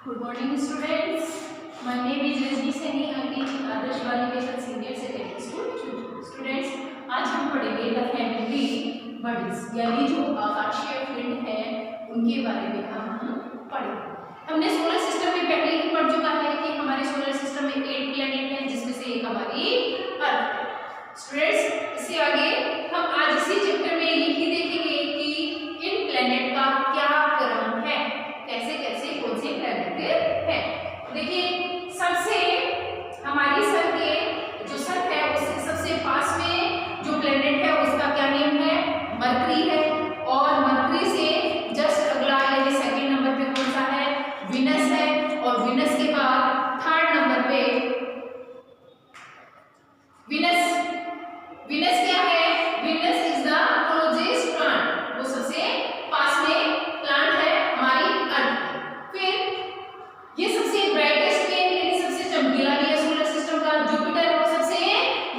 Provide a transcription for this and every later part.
Good morning, students. My name is Rajni Saini. I teach in Adarsh Baलिका Senior Secondary School. Students, आज हम पढ़ेंगे the heavenly bodies, यानी जो आकाशीय पिंड है उनके बारे में हम पढ़ेंगे। हमने सोलर सिस्टम में पहले ही पढ़ चुका है कि हमारे सोलर सिस्टम में 8 प्लैनेट हैं, जिसमें से एक हमारी अर्थ है। स्टूडेंट्स, इससे आगे हम आज इसी चैप्टर में यही देखेंगे कि इन प्लैनेट का क्या क्रम है, कैसे कैसे कौन से प्लैनेट है। देखिए, सबसे हमारी सन के जो सन है उससे सबसे पास में जो प्लैनेट है उसका क्या नेम है, मरकरी है। और मरकरी से जस्ट अगला यानी सेकंड नंबर पे कौन सा है, वीनस है। और वीनस के बाद थर्ड नंबर पे वीनस क्या है, Venus is the closest plant, वो सबसे पास में प्लांट है हमारी अर्थ। फिर ये सबसे ब्राइटेस्ट है यानी सबसे चमकीला भी है सोलर सिस्टम का। जुपिटर वो सबसे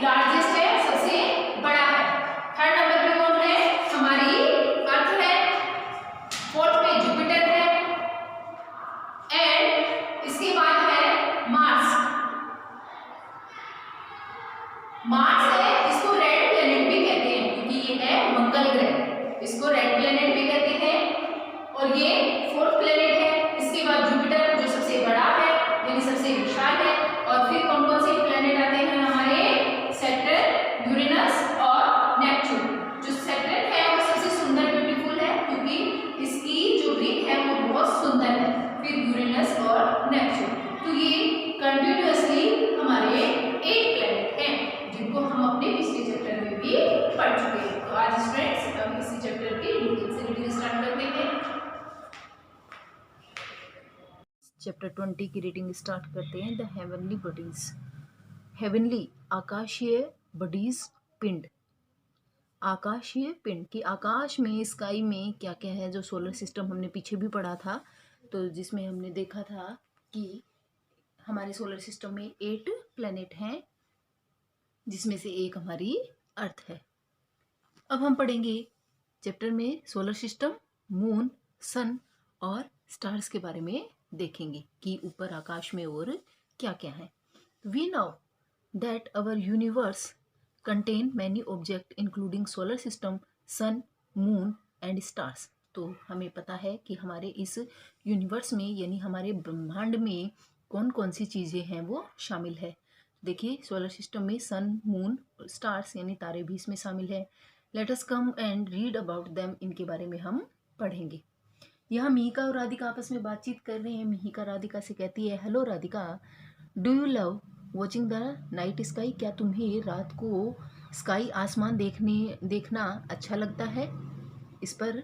लार्जेस्ट है, सबसे बड़ा है। थर्ड नंबर पे कौन है, हमारी अर्थ है। फोर्थ पे जुपिटर है एंड इसके बाद है मार्स है। इसको रेड प्लेनेट भी कहते हैं क्योंकि ये है मंगल ग्रह, इसको रेड प्लेनेट भी कहते हैं। और ये फोर्थ प्लेनेट है। इसके बाद जुपिटर जो सबसे बड़ा है यानी सबसे विशाल है। और फिर कौन कौन से प्लेनेट आते हैं हमारे, सैटर्न, यूरेनस और नेपच्यून। जो सैटर्न है वो सबसे सुंदर ब्यूटीफुल है क्योंकि इसकी जो रिंग है वो बहुत सुंदर है। फिर यूरेनस और नेपच्यून। तो ये कंटिन्यूअसली हमारे 8 प्लेनेट हैं जिनको हम अपने पिछले चैप्टर में भी पढ़ चुके हैं। तो आज स्टूडेंट्स हम इसी चैप्टर की डिटेल से रीडिंग स्टार्ट करते हैं। चैप्टर 20 की रीडिंग स्टार्ट करते हैं। The heavenly bodies. हेवनली आकाशीय, बॉडीज पिंड। आकाशीय पिंड की आकाश में, स्काई में क्या क्या है, जो सोलर सिस्टम हमने पीछे भी पढ़ा था, तो जिसमें हमने देखा था कि हमारे सोलर सिस्टम में 8 प्लैनेट हैं जिसमें से एक हमारी अर्थ है। अब हम पढ़ेंगे चैप्टर में सोलर सिस्टम, मून, सन और स्टार्स के बारे में देखेंगे कि ऊपर आकाश में और क्या क्या है। We know that our universe contain many object including solar system, sun, moon and stars. तो हमें पता है कि हमारे इस यूनिवर्स में यानी हमारे ब्रह्मांड में कौन कौन सी चीज़ें हैं वो शामिल है। देखिए, सोलर सिस्टम में सन, मून, स्टार्स यानी तारे भी इसमें शामिल है। Let us come and read about them, इनके बारे में हम पढ़ेंगे। यहाँ मिहिका और राधिका आपस में बातचीत कर रहे हैं। मिहिका राधिका से कहती है, hello Radhika, do you love watching the night sky? क्या तुम्हें रात को स्काई, आसमान देखना अच्छा लगता है? इस पर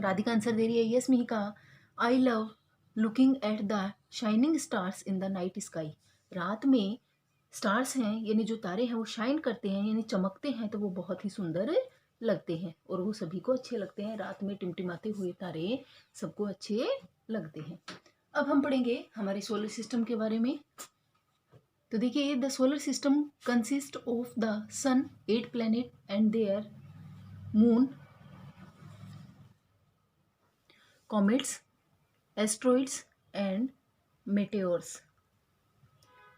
राधिका आंसर दे रही है, yes Mihika, I love looking at the shining stars in the night sky. रात में स्टार्स हैं यानी जो तारे हैं वो शाइन करते हैं यानी चमकते हैं, तो वो बहुत ही सुंदर लगते हैं और वो सभी को अच्छे लगते हैं। रात में टिमटिमाते हुए तारे सबको अच्छे लगते हैं। अब हम पढ़ेंगे हमारे सोलर सिस्टम के बारे में। तो देखिए, the solar system consist of the sun, 8 planet and their moon, comets, asteroids and meteors.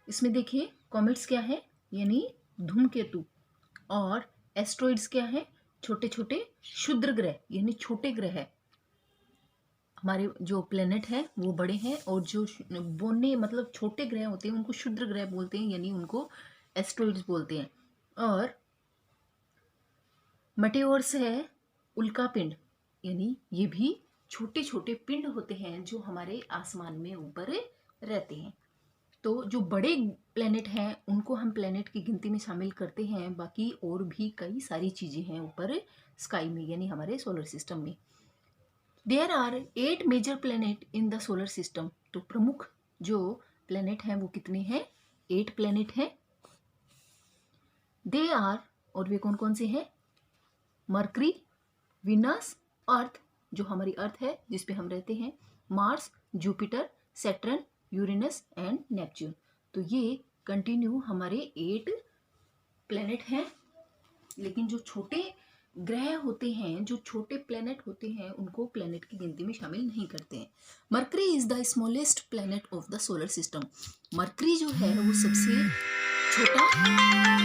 इसमें देखिए, कॉमेट्स क्या है यानी धूमकेतु, और एस्ट्रॉइड्स क्या है, छोटे छोटे क्षुद्र ग्रह यानी छोटे ग्रह है। हमारे जो प्लेनेट है वो बड़े हैं और जो बोने मतलब छोटे ग्रह होते हैं उनको क्षुद्र ग्रह बोलते हैं यानी उनको एस्ट्रॉइड्स बोलते हैं। और मेटेओर्स है उल्का पिंड, यानी ये भी छोटे छोटे पिंड होते हैं जो हमारे आसमान में ऊपर रहते हैं। तो जो बड़े प्लेनेट हैं उनको हम प्लेनेट की गिनती में शामिल करते हैं, बाकी और भी कई सारी चीज़ें हैं ऊपर स्काई में यानी हमारे सोलर सिस्टम में। There are 8 major planet in the solar system. तो प्रमुख जो प्लेनेट हैं वो कितने हैं, 8 प्लेनेट हैं। दे आर, और वे कौन कौन से हैं, मरकरी, वीनस, अर्थ जो हमारी अर्थ है जिस पे हम रहते हैं, Mars, Jupiter, Saturn, Uranus and Neptune. तो ये कंटिन्यू हमारे 8 प्लैनेट हैं। लेकिन जो छोटे ग्रह होते हैं, जो छोटे प्लेनेट होते हैं, उनको प्लेनेट की गिनती में शामिल नहीं करते हैं। Mercury is the smallest planet of the solar system. Mercury जो है वो सबसे छोटा,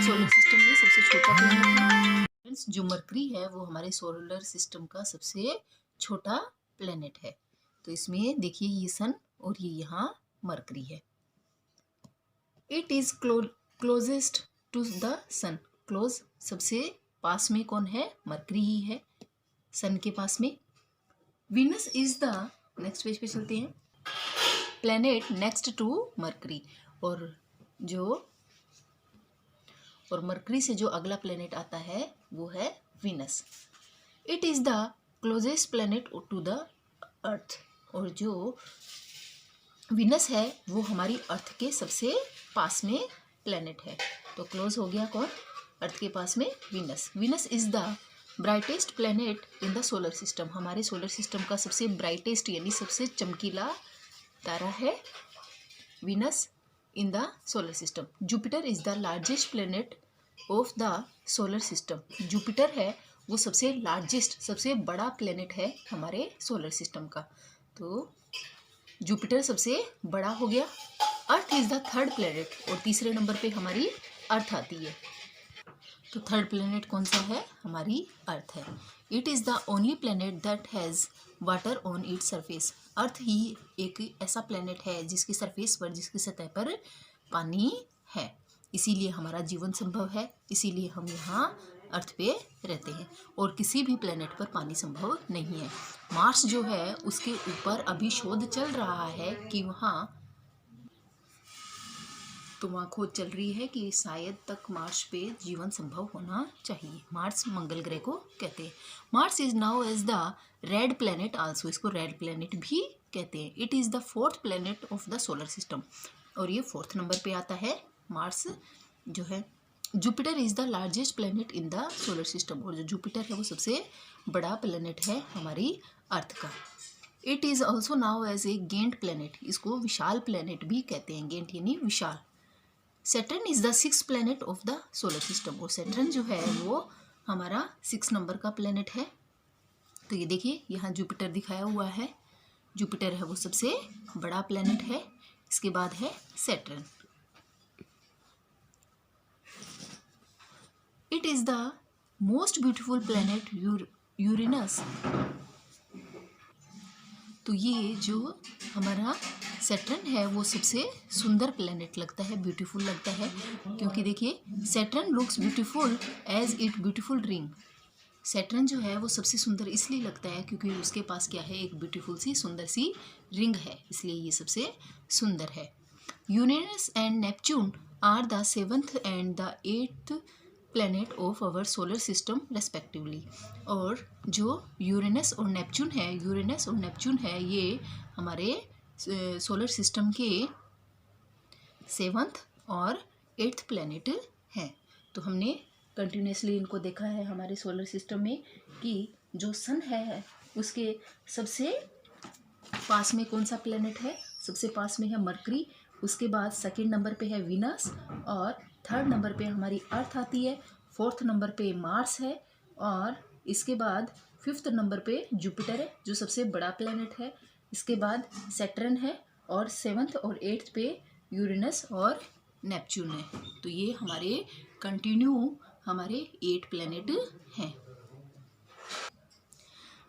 सोलर सिस्टम में सबसे छोटा प्लेनेट है। फ्रेंड्स, जो मरकरी है वो हमारे सोलर सिस्टम का सबसे छोटा प्लेनेट है। तो इसमें देखिए ये सन और ये यहाँ मरकरी है। It is closest to the sun. Close, सबसे पास में कौन है? मरकरी ही है सन के पास में। Venus is the, next page पे चलते हैं, प्लेनेट नेक्स्ट टू मरकरी। और मरकरी से जो अगला प्लेनेट आता है वो है Venus. It is the closest planet to the earth. और जो वीनस है वो हमारी अर्थ के सबसे पास में प्लेनेट है। तो क्लोज हो गया कौन? अर्थ के पास में Venus. Venus is the brightest planet in the solar system. हमारे सोलर सिस्टम का सबसे ब्राइटेस्ट यानी सबसे चमकीला तारा है Venus in the solar system. Jupiter is the largest planet of the solar system. Jupiter है वो सबसे लार्जेस्ट, सबसे बड़ा प्लेनेट है हमारे सोलर सिस्टम का। तो जुपिटर सबसे बड़ा हो गया। Earth is the third planet, और तीसरे नंबर पे हमारी अर्थ आती है। तो थर्ड प्लेनेट कौन सा है? हमारी अर्थ है। It is the only planet that has water on its surface. Earth ही एक ऐसा प्लेनेट है जिसकी सरफेस पर, जिसकी सतह पर पानी है। इसीलिए हमारा जीवन संभव है, इसीलिए हम यहाँ अर्थ पे रहते हैं, और किसी भी प्लेनेट पर पानी संभव नहीं है। मार्स जो है उसके ऊपर अभी शोध चल रहा है कि वहाँ खोज चल रही है कि शायद तक मार्स पे जीवन संभव होना चाहिए। मार्स मंगल ग्रह को कहते हैं। Mars is known as the red planet also. इसको रेड प्लेनेट भी कहते हैं। It is the fourth planet of the solar system, और ये फोर्थ नंबर पे आता है मार्स जो है। Jupiter is the largest planet in the solar system, और जो जुपिटर है वो सबसे बड़ा प्लेनेट है हमारी अर्थ का। It is also known as a giant planet. इसको विशाल प्लेनेट भी कहते हैं। गेंट यानी विशाल। Saturn is the six planet of the solar system, और सैटर्न जो है वो हमारा 6 नंबर का प्लेनेट है। तो ये देखिए यहाँ जुपिटर दिखाया हुआ है। जुपिटर है वो सबसे बड़ा प्लेनेट है। इसके बाद है Saturn. It is the most beautiful planet Uranus. तो ये जो हमारा सैटर्न है वो सबसे सुंदर प्लेनेट लगता है, ब्यूटीफुल लगता है, क्योंकि देखिए Saturn looks beautiful as it beautiful ring. Saturn जो है वो सबसे सुंदर इसलिए लगता है क्योंकि उसके पास क्या है? एक ब्यूटीफुल सी सुंदर सी रिंग है, इसलिए ये सबसे सुंदर है। Uranus and Neptune are the 7th and the 8th planet of our solar system respectively. और जो यूरेनस और नेपच्यून है ये हमारे सोलर सिस्टम के 7th और 8th प्लेनेट हैं। तो हमने कंटिन्यूसली इनको देखा है हमारे सोलर सिस्टम में कि जो सन है उसके सबसे पास में कौन सा प्लेनेट है? सबसे पास में है मरकरी, उसके बाद सेकंड नंबर पे है वीनस, और थर्ड नंबर पे हमारी अर्थ आती है, फोर्थ नंबर पे मार्स है, और इसके बाद 5th नंबर पे जुपिटर है जो सबसे बड़ा प्लेनेट है। इसके बाद सैटर्न है, और 7th और 8th पे यूरेनस और नेपच्यून है। तो ये हमारे कंटिन्यू हमारे 8 प्लेनेट हैं।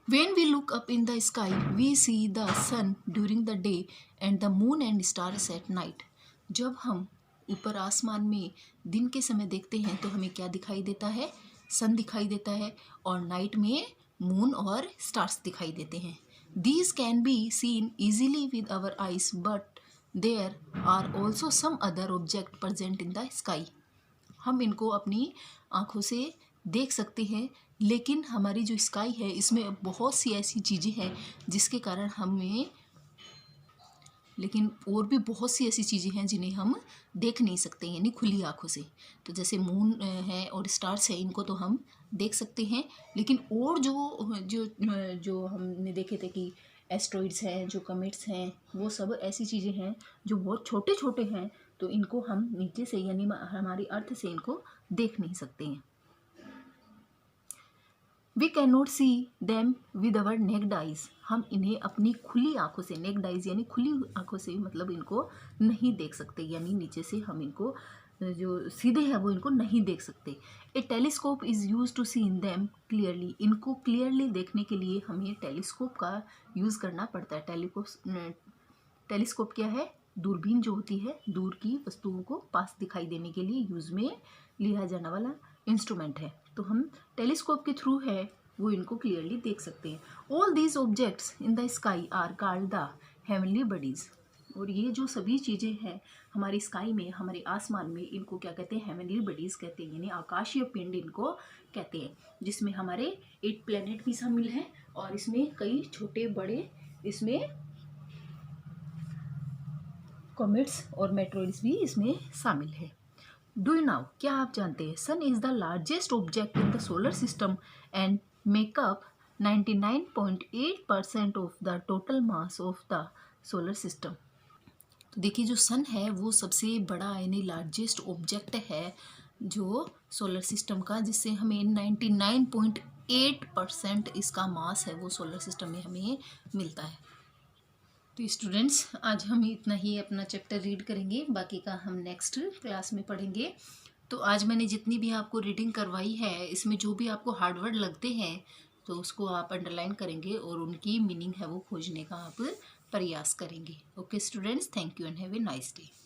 When we look up in the sky, we see the sun during the day and the moon and stars at night. जब हम ऊपर आसमान में दिन के समय देखते हैं तो हमें क्या दिखाई देता है? सन दिखाई देता है, और नाइट में मून और स्टार्स दिखाई देते हैं। These can be seen easily with our eyes, but there are also some other object present in the sky. हम इनको अपनी आँखों से देख सकते हैं, लेकिन हमारी जो स्काई है इसमें बहुत सी ऐसी चीज़ें हैं जिसके कारण हमें, लेकिन और भी बहुत सी ऐसी चीज़ें हैं जिन्हें हम देख नहीं सकते यानी खुली आँखों से। तो जैसे मून है और स्टार्स है, इनको तो हम देख सकते हैं, लेकिन और जो हमने देखे थे कि एस्ट्रॉइड्स हैं, जो कमेट्स हैं, वो सब ऐसी चीज़ें हैं जो बहुत छोटे छोटे हैं, तो इनको हम नीचे से यानी हमारी अर्थ से इनको देख नहीं सकते हैं। We cannot see them with our naked eyes, हम इन्हें अपनी खुली आंखों से, नेक्ड आइज यानी खुली आंखों से मतलब इनको नहीं देख सकते, यानी नीचे से हम इनको जो सीधे है वो इनको नहीं देख सकते। A telescope is use to see in them clearly, इनको क्लियरली देखने के लिए हमें टेलीस्कोप का यूज़ करना पड़ता है। टेलीस्कोप क्या है? दूरबीन जो होती है, दूर की वस्तुओं को पास दिखाई देने के लिए यूज़ में लिया जाने वाला इंस्ट्रूमेंट है। तो हम टेलीस्कोप के थ्रू है वो इनको क्लियरली देख सकते हैं। All these objects in the sky are called the heavenly bodies, और ये जो सभी चीज़ें हैं हमारी स्काई में, हमारे आसमान में, इनको क्या कहते हैं? हेवनली बॉडीज़ कहते हैं, यानी आकाशीय पिंड इनको कहते हैं, जिसमें हमारे 8 प्लैनेट भी शामिल हैं और इसमें कई छोटे बड़े इसमें कॉमेट्स और मेट्रोइड्स भी इसमें शामिल है। डू यू नाउ, क्या आप जानते हैं sun is the largest object in the solar system and make up 99.8% of the total mass of the solar system. तो देखिए जो सन है वो सबसे बड़ा यानी लार्जेस्ट ऑब्जेक्ट है जो सोलर सिस्टम का, जिससे हमें 99.8% इसका मास है वो सोलर सिस्टम में हमें मिलता है। तो स्टूडेंट्स आज हम इतना ही अपना चैप्टर रीड करेंगे, बाकी का हम नेक्स्ट क्लास में पढ़ेंगे। तो आज मैंने जितनी भी आपको रीडिंग करवाई है इसमें जो भी आपको हार्ड वर्ड लगते हैं तो उसको आप अंडरलाइन करेंगे और उनकी मीनिंग है वो खोजने का आप प्रयास करेंगे। Okay students, thank you and have a nice day.